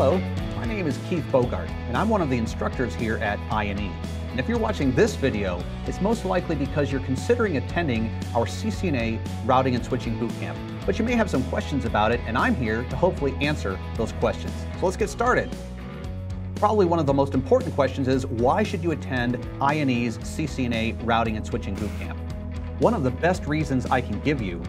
Hello, my name is Keith Bogart, and I'm one of the instructors here at I&E. And if you're watching this video, it's most likely because you're considering attending our CCNA Routing and Switching Bootcamp. But you may have some questions about it, and I'm here to hopefully answer those questions. So let's get started. Probably one of the most important questions is, why should you attend I&E's CCNA Routing and Switching Bootcamp? One of the best reasons I can give you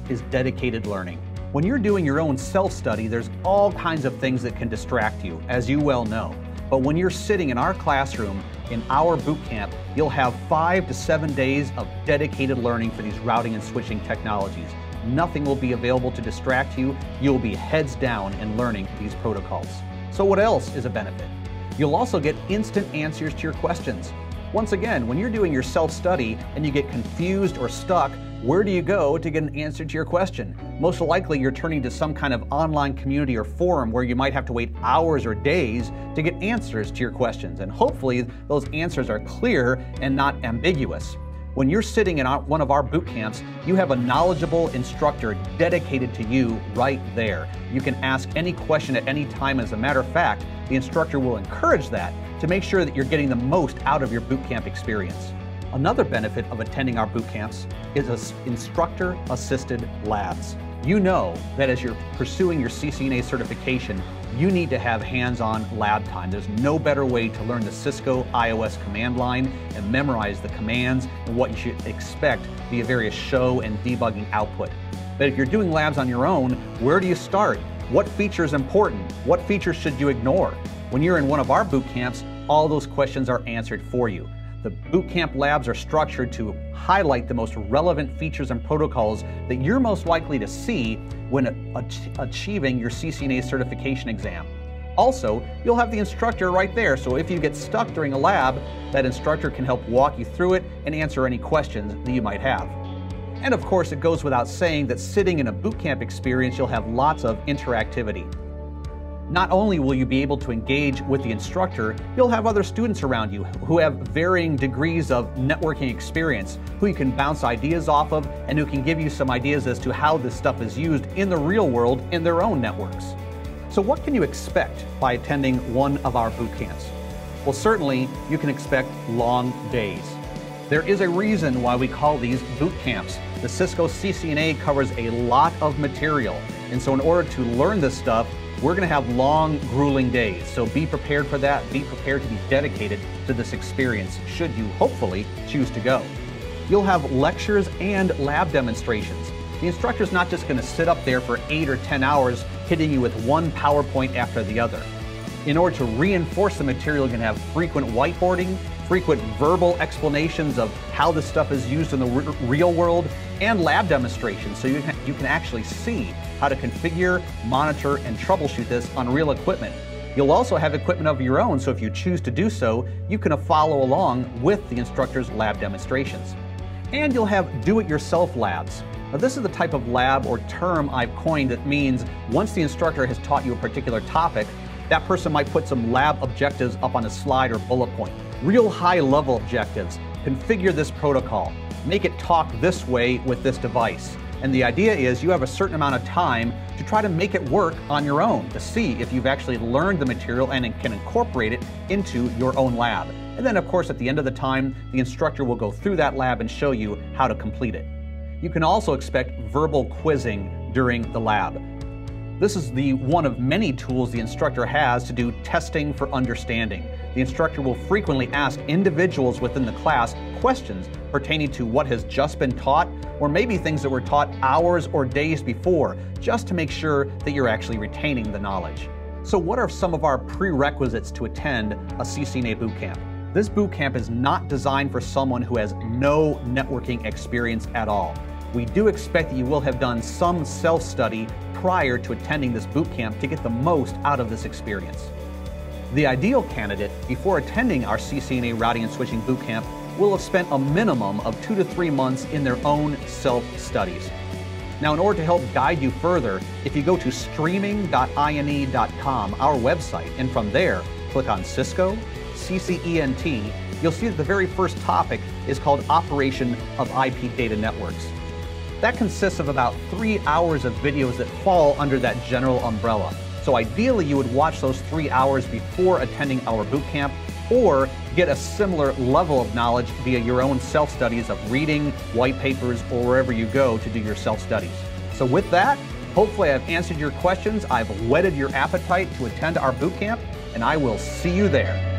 is dedicated learning. When you're doing your own self-study, there's all kinds of things that can distract you, as you well know. But when you're sitting in our classroom, in our boot camp, you'll have 5 to 7 days of dedicated learning for these routing and switching technologies. Nothing will be available to distract you. You'll be heads down in learning these protocols. So what else is a benefit? You'll also get instant answers to your questions. Once again, when you're doing your self-study and you get confused or stuck, where do you go to get an answer to your question? Most likely you're turning to some kind of online community or forum where you might have to wait hours or days to get answers to your questions. And hopefully those answers are clear and not ambiguous. When you're sitting in one of our boot camps, you have a knowledgeable instructor dedicated to you right there. You can ask any question at any time. As a matter of fact, the instructor will encourage that to make sure that you're getting the most out of your boot camp experience. Another benefit of attending our boot camps is instructor-assisted labs. You know that as you're pursuing your CCNA certification, you need to have hands-on lab time. There's no better way to learn the Cisco iOS command line and memorize the commands and what you should expect via various show and debugging output. But if you're doing labs on your own, where do you start? What feature is important? What features should you ignore? When you're in one of our boot camps, all those questions are answered for you. The bootcamp labs are structured to highlight the most relevant features and protocols that you're most likely to see when achieving your CCNA certification exam. Also, you'll have the instructor right there, so if you get stuck during a lab, that instructor can help walk you through it and answer any questions that you might have. And of course, it goes without saying that sitting in a bootcamp experience, you'll have lots of interactivity. Not only will you be able to engage with the instructor, you'll have other students around you who have varying degrees of networking experience, who you can bounce ideas off of, and who can give you some ideas as to how this stuff is used in the real world in their own networks. So what can you expect by attending one of our boot camps? Well, certainly you can expect long days. There is a reason why we call these boot camps. The Cisco CCNA covers a lot of material, and so in order to learn this stuff, we're going to have long, grueling days, so be prepared for that. Be prepared to be dedicated to this experience, should you hopefully choose to go. You'll have lectures and lab demonstrations. The instructor's not just going to sit up there for 8 or 10 hours hitting you with one PowerPoint after the other. In order to reinforce the material, you're going to have frequent whiteboarding, frequent verbal explanations of how this stuff is used in the real world, and lab demonstrations, so you can actually see how to configure, monitor, and troubleshoot this on real equipment. You'll also have equipment of your own, so if you choose to do so, you can follow along with the instructor's lab demonstrations. And you'll have do-it-yourself labs. Now, this is the type of lab or term I've coined that means once the instructor has taught you a particular topic, that person might put some lab objectives up on a slide or bullet point. Real high-level objectives. Configure this protocol. Make it talk this way with this device. And the idea is you have a certain amount of time to try to make it work on your own, to see if you've actually learned the material and can incorporate it into your own lab. And then, of course, at the end of the time, the instructor will go through that lab and show you how to complete it. You can also expect verbal quizzing during the lab. This is one of many tools the instructor has to do testing for understanding. The instructor will frequently ask individuals within the class questions pertaining to what has just been taught, or maybe things that were taught hours or days before, just to make sure that you're actually retaining the knowledge. So what are some of our prerequisites to attend a CCNA bootcamp? This bootcamp is not designed for someone who has no networking experience at all. We do expect that you will have done some self-study prior to attending this bootcamp to get the most out of this experience. The ideal candidate, before attending our CCNA Routing and Switching Bootcamp, will have spent a minimum of 2 to 3 months in their own self-studies. Now, in order to help guide you further, if you go to streaming.ine.com, our website, and from there, click on Cisco, CCENT, you'll see that the very first topic is called Operation of IP Data Networks. That consists of about 3 hours of videos that fall under that general umbrella. So So ideally, you would watch those 3 hours before attending our boot camp, or get a similar level of knowledge via your own self-studies of reading, white papers, or wherever you go to do your self-studies. So with that, hopefully I've answered your questions, I've whetted your appetite to attend our boot camp, and I will see you there.